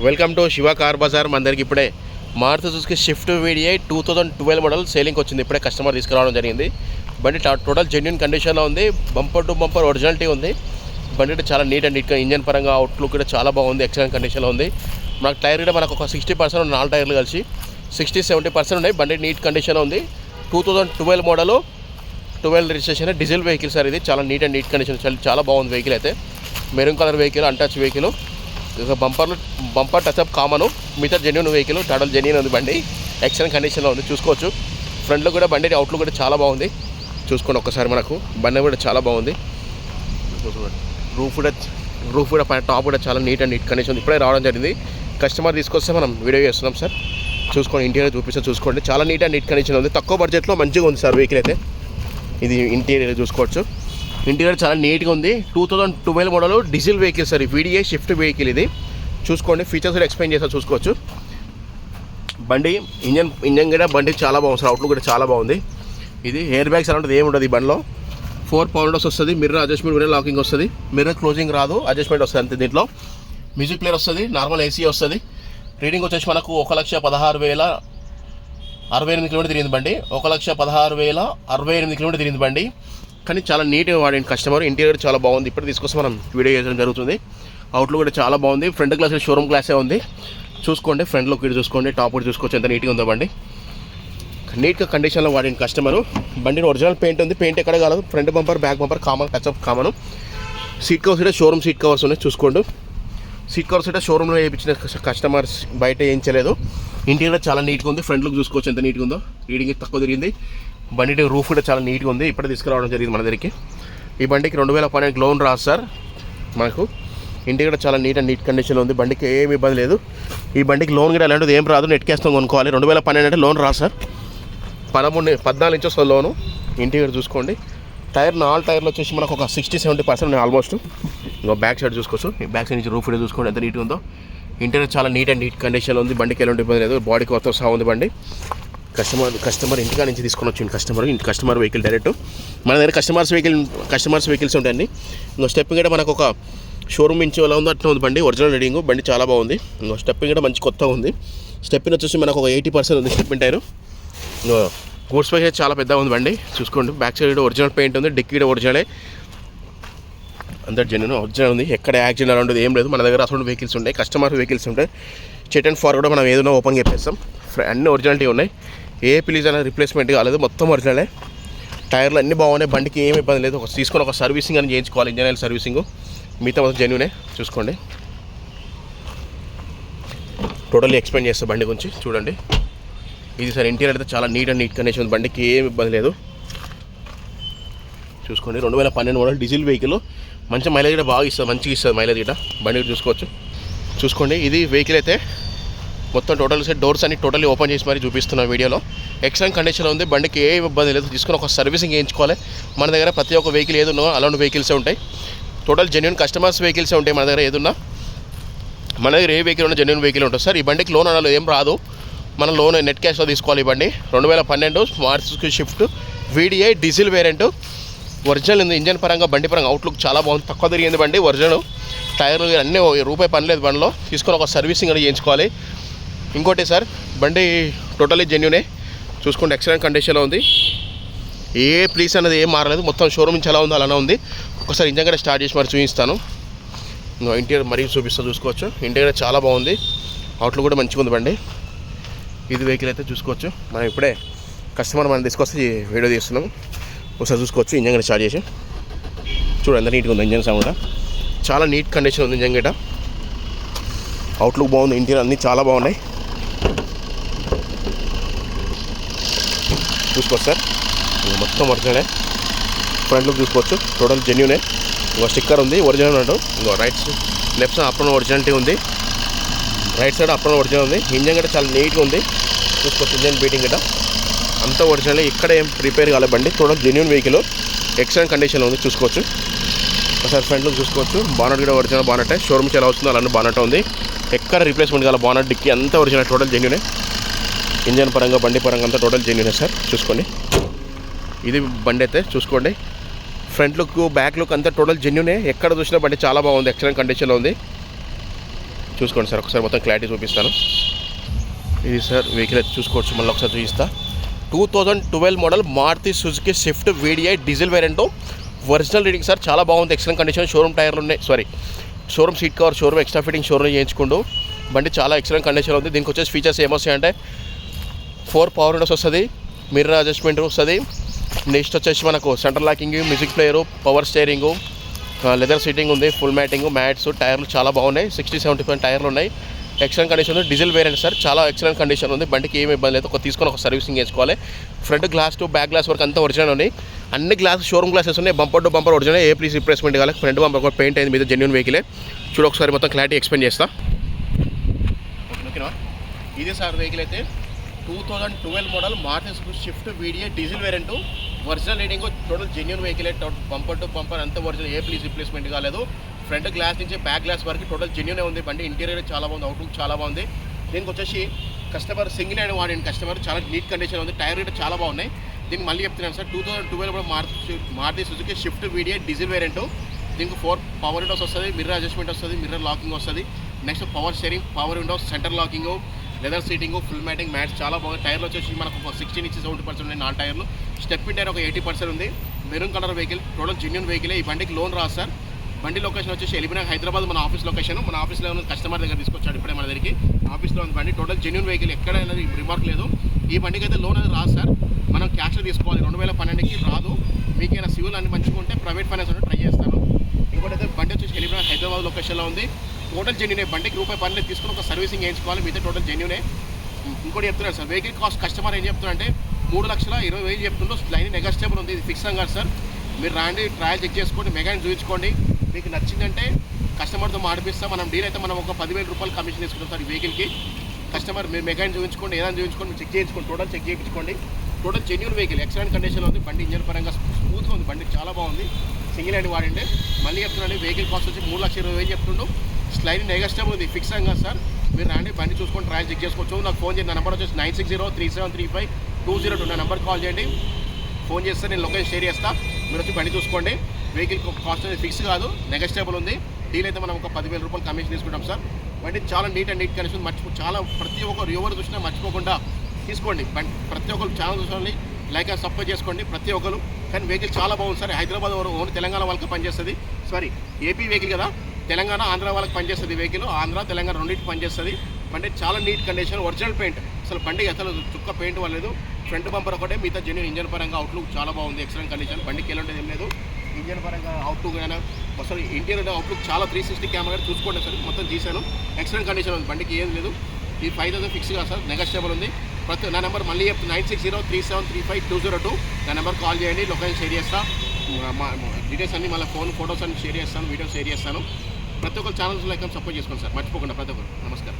Welcome to Shiva car Bazar. మన దగ్గరికి ఇప్పుడే Maruti Suzuki Swift VDI 2012 model selling వచ్చింది. ఇప్పుడే కస్టమర్ తీసుకురావడం జరిగింది. బండి టోటల్ జెన్యూన్ కండిషన్లో ఉంది. బంపర్ టు బంపర్ ఒరిజినాలిటీ ఉంది. బండి చాలా నీట్ అండ్ నీట్గా ఇంజన్ పరంగా అవుట్లుక్ కూడా చాలా బాగుంది. ఎక్సలెంట్ కండిషన్లో ఉంది. మనకు టైర్ కూడా మనకు ఒక 60% 4 టైర్లు కలిసి 60-70% ఉన్నాయి. బండి నీట్ కండిషన్లో ఉంది. 2012 model 12 registration diesel vehicle sir. ఇది చాలా నీట్ అండ్ నీట్ కండిషన్, చాలా బాగుంది వెహికల్ అయితే. Maroon colour vehicle, untouch vehicle. ఇక బంపర్ టచ్అప్ కామను, మిగతా జెన్యూన్ వెహికల్ టోటల్ జెన్యూన్ ఉంది. బండి ఎక్సలెంట్ కండిషన్లో ఉంది, చూసుకోవచ్చు. ఫ్రంట్లో కూడా బండి అవుట్లుక్ కూడా చాలా బాగుంది, చూసుకోండి ఒక్కసారి. మనకు బండి కూడా చాలా బాగుంది. రూఫ్ కూడా పైన టాప్ కూడా చాలా నీట్ అండ్ నీట్ కండిషన్ ఉంది. ఇప్పుడే రావడం జరిగింది. కస్టమర్ తీసుకొస్తే మనం వీడియో చేస్తున్నాం సార్. చూసుకోండి, ఇంటీరియర్ చూపిస్తే చూసుకోండి. చాలా నీట్ అండ్ నీట్ కండిషన్ ఉంది. తక్కువ బడ్జెట్లో మంచిగా ఉంది సార్ వెహికల్ అయితే. ఇది ఇంటీరియర్ చూసుకోవచ్చు. ఇంటీరియర్ చాలా నీట్గా ఉంది. 2012 model diesel vehicle sir. VDI shift vehicle ఇది. చూసుకోండి, ఫీచర్స్ కూడా ఎక్స్ప్లెయిన్ చేస్తా, చూసుకోవచ్చు. బండి ఇంజన్ కూడా బండి చాలా బాగుంది సార్. అవుట్లుక్ కూడా చాలా బాగుంది. ఇది ఎయిర్ బ్యాగ్స్ అలాంటిది ఏమి ఉండదు ఈ బండిలో. 4 పౌండర్స్ వస్తుంది. మిర్రర్ అడ్జస్ట్మెంట్, మిర్రర్ లాకింగ్ వస్తుంది. మిర్రర్ క్లోజింగ్ రాదు, అడ్జస్ట్మెంట్ వస్తుంది అంతే. దీంట్లో మ్యూజిక్ ప్లేయర్ వస్తుంది, నార్మల్ AC వస్తుంది. రీడింగ్ వచ్చేసి మనకు 1,16,068 కిలోమీటర్ తిరిగింది బండి. 1,16,068 కిలోమీటర్ తిరిగింది బండి. కానీ చాలా నీట్గా వాడింది కస్టమర్. ఇంటీరియర్ చాలా బాగుంది. ఇప్పుడు తీసుకొస్తే మనం వీడియో చేయడం జరుగుతుంది. అవుట్లుక్ కూడా చాలా బాగుంది. ఫ్రంట్ గ్లాస్ షోరూమ్ గ్లాసే ఉంది, చూసుకోండి. ఫ్రంట్ లుక్ ఇటు చూసుకోండి, టాప్ కూడా చూసుకోవచ్చు ఎంత నీట్గా ఉందో బండి. నీట్గా కండిషన్లో వాడిన కస్టమరు. బండిని ఒరిజినల్ పెయింట్ ఉంది, పెయింట్ ఎక్కడ కాలేదు. Front bumper, back bumper common, touch up common. Seat covers కూడా షోరూమ్ సీట్ కవర్స్ ఉన్నాయి, చూసుకోండి. సీట్ కవర్స్ అయితే షోరూమ్లో వేయించిన కస్టమర్స్, బయట వేయించలేదు. ఇంటీరియర్ చాలా నీట్గా ఉంది. ఫ్రంట్ లుక్ చూసుకోవచ్చు ఎంత నీట్గా ఉందో. రీడింగ్ తక్కువ తిరిగింది. బండి రూఫ్ కూడా చాలా నీట్గా ఉంది. ఇప్పుడే తీసుకురావడం జరిగింది మన దగ్గరికి. ఈ బండికి 2012 లోన్ రాదు సార్ మనకు. ఇంటీరియర్ చాలా నీట్ అండ్ నీట్ కండిషన్లో ఉంది. బండికి ఏమి ఇబ్బంది లేదు. ఈ బండికి లోన్ కూడా అలాంటిది ఏం రాదు, నెట్ క్యాష్తో కొనుక్కోవాలి. 2012 అంటే లోన్ రాదు సార్. 14 ఇంచెస్ లోను. ఇంటీరియర్ చూసుకోండి. టైర్ 4 టైర్లు వచ్చేసి మనకు ఒక 60-70% ఉన్నాయి ఆల్మోస్ట్. ఇంకో బ్యాక్ సైడ్ చూసుకోవచ్చు. ఈ బ్యాక్ సైడ్ నుంచి రూఫ్ కూడా చూసుకోండి ఎంత నీట్గా ఉందో. ఇంటీరియర్ చాలా నీట్ అండ్ నీట్ కండిషన్లో ఉంది. బండికి ఎలాంటి ఇబ్బంది లేదు. బాడీ కొత్త సహా ఉంది బండి. కస్టమర్ ఇంటికా నుంచి తీసుకొని వచ్చింది. కస్టమర్ వెహికల్ డైరెక్ట్ మన దగ్గర కస్టమర్స్ వెహికల్స్ ఉంటాయండి. ఇంకో స్టెప్ కూడా మనకు ఒక షోరూమ్ నుంచి ఎలా ఉందో అట్లా ఉంది బండి. ఒరిజినల్ రీడింగ్ బండి చాలా బాగుంది. ఇంకో స్టెప్ కూడా మంచి కొత్తగా ఉంది. స్టెప్పిన్ వచ్చేసి మనకు ఒక 80% ఉంది స్టెప్పిన్ టైరు. ఇంకో గూడ్స్ స్పేస్ అయితే చాలా పెద్దగా ఉంది బండి, చూసుకోండి. బ్యాక్ సైడ్ ఒరిజినల్ పెయింట్ ఉంది. డిక్కీ కూడా ఒరిజినలే, అందరు జెన్యూన్ ఒరిజినల్ ఉంది. ఎక్కడ యాక్సిడెంట్ అలాంటిది ఏం లేదు. మన దగ్గర అసలు వెహికల్స్ ఉంటాయి, కస్టమర్ వెహికల్స్ ఉంటాయి. చెట్ అండ్ ఫార్ కూడా మనం ఏదైనా ఓపెన్ చెప్పేస్తాం. అన్నీ ఒరిజినాలిటీ ఉన్నాయి. ఏ ప్లీజ్ అనేది రిప్లేస్మెంట్ కాలేదు, మొత్తం ఒరిజినలే. టైర్లు అన్నీ బాగున్నాయి. బండికి ఏమి ఇబ్బంది లేదు. తీసుకొని ఒక సర్వీసింగ్ అని చేయించుకోవాలి, ఇంజన్ ఆయిల్ సర్వీసింగ్. మిగతా మొత్తం జెన్యూనే, చూసుకోండి. టోటల్లీ ఎక్స్ప్లెయిన్ చేస్తా బండి గురించి, చూడండి. ఇది సార్ ఇంటీరియర్ అయితే చాలా నీట్ అండ్ నీట్ కండిషన్ ఉంది. బండికి ఏమి ఇబ్బంది లేదు, చూసుకోండి. 2012 మోడల్ డీజిల్ వెహికల్. మంచి మైలేజ్ కూడా బాగా ఇస్తుంది, మంచిగా ఇస్తుంది మైలేజ్ కూడా. బండి చూసుకోండి. ఇది వెహికల్ అయితే మొత్తం టోటల్ సెట్ డోర్స్ అన్ని టోటల్లీ ఓపెన్ చేసి మరి చూపిస్తున్నాం వీడియోలో. ఎక్సలెంట్ కండిషన్లో ఉంది. బండికి ఏ ఇబ్బంది లేదు. తీసుకొని ఒక సర్వీసింగ్ చేయించుకోవాలి. మన దగ్గర ప్రతి ఒక్క వెహికల్ ఏదున్నా అలాంటి వెహికల్సే ఉంటాయి. టోటల్ జెన్యూన్ కస్టమర్స్ వెహికల్సే ఉంటాయి మన దగ్గర. ఏదున్నా మన దగ్గర ఏ వెహికల్ ఉన్నా జెన్యూన్ వెహికల్ ఉంటుంది సార్. ఈ బండికి లోన్ అనాలి ఏం రాదు. మన లోన్ నెట్ క్యాష్లో తీసుకోవాలి. ఈ బండి 2012 Maruti Swift VDI diesel variant. Original ఉంది. ఇంజన్ పరంగా బండి పరంగా అవుట్లుక్ చాలా బాగుంది. తక్కువ తిరిగింది బండి. ఒరిజినల్ టైర్లు అన్నీ రూపాయి పని లేదు బండిలో. తీసుకొని ఒక సర్వీసింగ్ అని చేయించుకోవాలి. ఇంకోటి సార్, బండి టోటల్లీ జెన్యూనే, చూసుకోండి. ఎక్సలెంట్ కండిషన్లో ఉంది. ఏ ప్లీస్ అనేది ఏం మారలేదు. మొత్తం షోరూమ్ నుంచి ఎలా ఉందో అలానే ఉంది. ఒకసారి ఇంజన్ కూడా స్టార్ట్ చేసి మరి చూపిస్తాను. ఇంటీరియర్ మరీ చూసుకోవచ్చు. ఇంటీరియర్ చాలా బాగుంది. అవుట్లుక్ కూడా మంచిగా ఉంది బండి. ఇది వెహికల్ అయితే చూసుకోవచ్చు. మనం ఇప్పుడే కస్టమర్ మనం తీసుకొస్తే వీడియో తీస్తున్నాం. ఒకసారి చూసుకోవచ్చు. ఇంజన్ కూడా స్టార్ట్ చేసి చూడండి ఎంత నీట్గా ఉంది. ఇంజన్ సౌండ్ కూడా చాలా నీట్ కండిషన్ ఉంది. ఇంజన్ గట్ట అవుట్లుక్ బాగుంది. ఇంటీరియర్ అన్నీ చాలా బాగున్నాయి, చూసుకోవచ్చు సార్. మొత్తం ఒరిజినలే. ఫ్రంట్ లుక్ చూసుకోవచ్చు, టోటల్ జెన్యూనే. ఇంకో స్టిక్కర్ ఉంది ఒరిజినల్ అంటూ. ఇంకో లెఫ్ట్ సైడ్ అప్రోన్ ఒరిజినాలిటీ ఉంది. రైట్ సైడ్ అప్రోన్ ఒరిజినల్ ఉంది. ఇంజన్ కూడా చాలా నీట్గా ఉంది, చూసుకోవచ్చు. ఇంజన్ బీటింగ్ గట్ట అంతా ఒరిజినల్. ఇక్కడ ఏం ప్రిపేర్ కాలే బండి. టోటల్ జెన్యూన్ వెహికల్, ఎక్సలెంట్ కండిషన్లో ఉంది, చూసుకోవచ్చు. ఒకసారి ఫ్రంట్ లుక్ చూసుకోవచ్చు. బానట్ కూడా ఒరిజినల్ బానట్. షోరూమ్ ఎలా వస్తుందో అలానే బానట్ ఉంది. ఎక్కడ రీప్లేస్మెంట్ కావాలి. బానట్ డిక్కీ అంతా ఒరిజినల్, టోటల్ జెన్యూనే. ఇంజన్ పరంగా బండి పరంగా అంతా టోటల్ జెన్యూనే సార్, చూసుకోండి. ఇది బండి అయితే చూసుకోండి. ఫ్రంట్ లుక్ బ్యాక్ లుక్ అంతా టోటల్ జెన్యూనే. ఎక్కడ చూసినా బండి చాలా బాగుంది, ఎక్సలెంట్ కండిషన్లో ఉంది. చూసుకోండి సార్, ఒకసారి మొత్తం క్లారిటీ చూపిస్తాను. ఇది సార్ వెహికల్ అయితే చూసుకోవచ్చు, మళ్ళీ ఒకసారి చూపిస్తా. 2012 model Maruti Suzuki Swift VDI diesel variant, original reading sir. చాలా బాగుంది, ఎక్సలెంట్ కండిషన్. షోరూమ్ టైర్లు ఉన్నాయి, showroom seat cover, showroom extra fitting showroom చేయించుకుంటూ బండి చాలా ఎక్సలెంట్ కండిషన్ ఉంది. దీనికి వచ్చేసి ఫీచర్స్ ఏమొస్తాయంటే 4 పవర్ విండోస్ వస్తుంది, మిర్రర్ అడ్జస్ట్మెంట్ వస్తుంది. నెక్స్ట్ వచ్చేసి మనకు centre locking, music player, power steering, leather seating ఉంది, ఫుల్ మ్యాటింగ్, మ్యాట్స్, టైర్లు చాలా బాగున్నాయి. 60-70% టైర్లు ఉన్నాయి, ఎక్సలెంట్ కండిషన్ ఉంది. డీజిల్ వేరియంట్ సార్, చాలా ఎక్సలెంట్ కండిషన్ ఉంది. బండికి ఏమి ఇబ్బంది లేదు. తీసుకొని ఒక సర్వీసింగ్ చేసుకోవాలి. Front glass to back glass వరకు అంతా ఒరిజినల్ ఉన్నాయి. అన్ని గ్లాస్ షోరూమ్ గ్లాసెస్ ఉన్నాయి. బంపర్ టు బంపర్ ఒరిజినల్, ఏ ప్లీజ్ రిప్లేస్మెంట్ కావాలి. ఫ్రంట్ బంపర్ కూడా పెయింట్ అయింది, మీద జెన్యూన్ వెహికలే. చూడ ఒకసారి మొత్తం క్లారిటీ ఎక్స్ప్లెయిన్ చేస్తా. ఓకేనా, ఇది సార్ వెహికల్ అయితే 2012 model Maruti Swift VDI diesel variant, original reading, total genuine వెహికలే. బంపర్ టు బంపర్ అంతా ఒరిజినల్, ఏ ప్లీజ్ రిప్లేస్మెంట్ కాలేదు. ఫ్రంట్ గ్లాస్ నుంచి బ్యాక్ గ్లాస్ వరకు టోటల్ జెన్యూనే ఉంది. బండి ఇంటీరియర్ చాలా బాగుంది, అవుట్లుక్ చాలా బాగుంది. దీనికి వచ్చేసి కస్టమర్ సింగిల్ హ్యాండ్ వాడిన కస్టమర్, చాలా నీట్ కండిషన్ ఉంది. టైర్ రేట్ చాలా బాగున్నాయి. దీనికి మళ్ళీ చెప్తున్నాను సార్, 2012 కూడా Maruti Suzuki Swift VDI diesel variant. దీనికి 4 పవర్ విండోస్ వస్తుంది, మిర్రర్ అడ్జస్ట్మెంట్ వస్తుంది, మిర్రర్ లాకింగ్ వస్తుంది. Next power steering, power windows, centre locking, leather seating, full matting, mats చాలా బాగుంది. టైర్లు వచ్చేసి మనకు 16-70% ఉన్నాయి. 4 టైర్లు, స్టెప్ టైర్ ఒక 80% ఉంది. Maroon colour vehicle, total genuine వెహికలే. ఈ బండికి లోన్ రాదు సార్. బండి లొకేషన్ వచ్చేసి ఎలిమినాగ్, హైదరాబాద్ మన ఆఫీస్ లొకేషన్. మన ఆఫీస్లో ఉన్న కస్టమర్ దగ్గర తీసుకొచ్చాడు ఇప్పుడే మన దగ్గరికి. ఆఫీస్లో ఉంది బండి, టోటల్ జెన్యూన్ వెహికల్, ఎక్కడైనా రిమార్క్ లేదు. ఈ బండికి అయితే లోన్ అనేది రాదు సార్, మనం క్యాష్లో తీసుకోవాలి. 2012కి రాదు. మీకైనా సివిల్ అన్ని మంచుకుంటే ప్రైవేట్ ఫైనాన్స్ అంటే ట్రై చేస్తాను. ఇంకోటి అయితే బండి వచ్చేసి ఎలిమినాగ్, హైదరాబాద్ లొకేషన్లో ఉంది. టోటల్ జెన్యూనే. బండికి రూపాయి పని తీసుకుని ఒక సర్వీసింగ్ చేయించుకోవాలి, మీతో టోటల్ జెన్యూనే. ఇంకోటి చెప్తున్నాను సార్, వెహికల్ కాస్ట్ కస్టమర్ ఏం చెప్తున్నారంటే 3,20,000 చెప్తుండో. లైన్ నెగోషియబుల్ ఉంది, ఇది ఫిక్స్ కాదు సార్. మీరు రాండి, ట్రయల్ చెక్ చేసుకోండి, మెకానిక్ చూపించుకోండి. మీకు నచ్చిందంటే కస్టమర్తో మాడిపిస్తాం. మనం డీల్ అయితే మనం ఒక 10,000 రూపాయలు కమిషన్ తీసుకుంటాం సార్ ఈ వెహికల్కి. కస్టమర్ మీరు మెకానిక్ చూపించుకోండి, ఏదైనా చూపించుకోండి, చెక్ చేయించుకోండి, టోటల్ చెక్ చేయించుకోండి. టోటల్ జెన్యూన్ వెహికల్, ఎక్సలెంట్ కండిషన్లో ఉంది. బండి ఇంజన్ పరంగా స్మూత్గా ఉంది, బండి చాలా బాగుంది. సింగిల్ హ్యాండ్ వాడండి. మళ్ళీ చెప్తున్నాను, వెహికల్ కాస్ట్ వచ్చి 3,20,000 చెప్తుండో. స్లైడ్ నెగోషియబుల్ ఉంది, ఫిక్స్ కాదు సార్. మీరు రాండి, బండి చూసుకొని ట్రయల్ చెక్ చేసుకోవచ్చు. నాకు ఫోన్ చేయండి, నా నెంబర్ వచ్చేసి 9603735202. నా నెంబర్ కాల్ చేయండి, ఫోన్ చేస్తే నేను లొకేషన్ షేర్ చేస్తాను. మీరు వచ్చి బండి చూసుకోండి. వెహికల్ కాస్ట్ అనేది ఫిక్స్ కాదు, నెగోషియబుల్ ఉంది. డీల్ అయితే మనం ఒక 10,000 రూపాయలు కమిషన్ తీసుకుంటాం సార్. బండి చాలా నీట్ కండిషన్, చాలా ప్రతి ఒక్కరు ఎవరు చూసినా మర్చిపోకుండా తీసుకోండి. ప్రతి ఒక్కరు ఛానల్ చూసుకోండి, లైక్ అండ్ సబ్స్క్రైబ్ చేసుకోండి ప్రతి ఒక్కరు. కానీ వెహికల్ చాలా బాగుంది సార్. హైదరాబాద్ ఓన్ తెలంగాణ వాళ్ళకి పనిచేస్తుంది. ఏపీ వెహికల్ కదా, తెలంగాణ ఆంధ్ర వాళ్ళకి పనిచేస్తుంది వెహికల్. ఆంధ్ర తెలంగాణ రెండింటికి పనిచేస్తుంది. బండి చాలా నీట్ కండిషన్, ఒరిజినల్ పెయింట్. అసలు బండికి అసలు చుక్క పెయింట్ వల్లలేదు. ఫ్రంట్ బంపర్ ఒకటే, మిగతా జెన్యూన్. ఇంజన్ పరంగా అవుట్లుక్ చాలా బాగుంది, ఎక్సలెంట్ కండిషన్. బండికి ఎలాంటిది ఏం లేదు. ఇంజన్ పరంగా అవుట్లుక్ అయినా అసలు ఇంటీరియర్ అవుట్లుక్ చాలా 360 కెమెరా చూసుకోండి సార్, మొత్తం తీశాను. ఎక్సలెంట్ కండిషన్ ఉంది, బండికి ఏం లేదు. ఈ 5,000 ఫిక్స్ కాదు సార్, నెగోషియబుల్ ఉంది. నా నెంబర్ మళ్ళీ చెప్తాను, 9603735202. నా నెంబర్ కాల్ చేయండి, లొకేషన్ షేర్ చేస్తాను. డీటెయిల్స్ అన్ని మళ్ళీ ఫోటోస్ అన్ని షేర్ చేస్తాను, వీడియోస్ షేర్ చేస్తాను. ప్రతి ఒక్కరు ఛానల్స్ లైక్ సపోర్ట్ చేసుకోండి సార్, మర్చిపోకుండా ప్రతి ఒక్కరు. నమస్కారం.